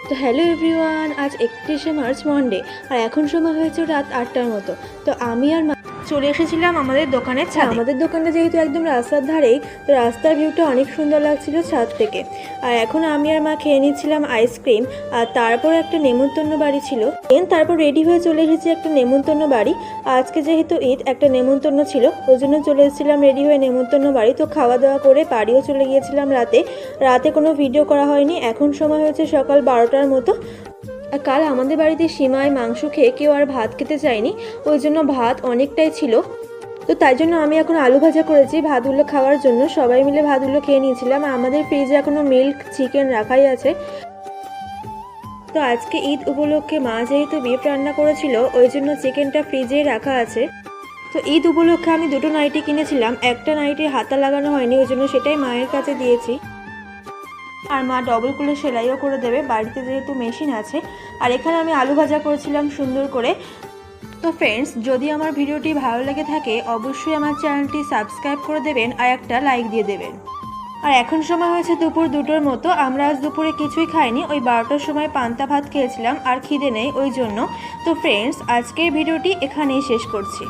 তো hello everyone, আজ 31শে March Monday, আর এখন সময় হয়েছে রাত 8টার মতো। তো আমি আর মা চলে এসেছিলাম আমাদের দোকানের ছাদে। আমাদের দোকানটা যেহেতু একদম রাস্তার ধারেই, তো রাস্তার ভিউটা অনেক সুন্দর লাগছিল ছাদ থেকে। আর এখন আমি আর মা খেয়ে নিচ্ছিলাম আইসক্রিম, আর তারপর একটা নেমন্তন্ন বাড়ি ছিল। তারপর রেডি হয়ে চলে এসেছি একটা নেমন্তন্ন বাড়ি। আজকে যেহেতু ঈদ, একটা নেমন্তন্ন ছিল, ওই জন্য চলে এসেছিলাম রেডি হয়ে নেমন্তন্ন বাড়ি। তো খাওয়া দাওয়া করে বাড়িও চলে গিয়েছিলাম রাতে কোনো ভিডিও করা হয়নি। এখন সময় হয়েছে সকাল 12টার মতো। আর কাল আমাদের বাড়িতে সিমাই মাংস খেয়ে কেউ আর ভাত খেতে চায়নি, ওই জন্য ভাত অনেকটাই ছিল। তো তাই জন্য আমি এখন আলু ভাজা করেছি ভাতগুলো খাওয়ার জন্য। সবাই মিলে ভাতগুলো খেয়ে নিয়েছিলাম। আমাদের ফ্রিজে এখনও মিল্ক চিকেন রাখাই আছে। তো আজকে ঈদ উপলক্ষে মা যেহেতু বিফ রান্না করেছিল, ওই জন্য চিকেনটা ফ্রিজেই রাখা আছে। তো ঈদ উপলক্ষে আমি দুটো নাইটি কিনেছিলাম, একটা নাইটি হাতা লাগানো হয়নি, ওই জন্য সেটাই মায়ের কাছে দিয়েছি। আর মা ডবল করে সেলাইও করে দেবে, বাড়িতে যেহেতু মেশিন আছে। আর এখানে আমি আলু ভাজা করেছিলাম সুন্দর করে। তো ফ্রেন্ডস, যদি আমার ভিডিওটি ভালো লেগে থাকে অবশ্যই আমার চ্যানেলটি সাবস্ক্রাইব করে দেবেন আর একটা লাইক দিয়ে দেবেন। আর এখন সময় হয়েছে দুপুর 2টোর মতো। আমরা আজ দুপুরে কিছুই খাইনি, ওই 12টার সময় পান্তা ভাত খেয়েছিলাম, আর খিদে নেই ওই জন্য। তো ফ্রেন্ডস, আজকের ভিডিওটি এখানেই শেষ করছি।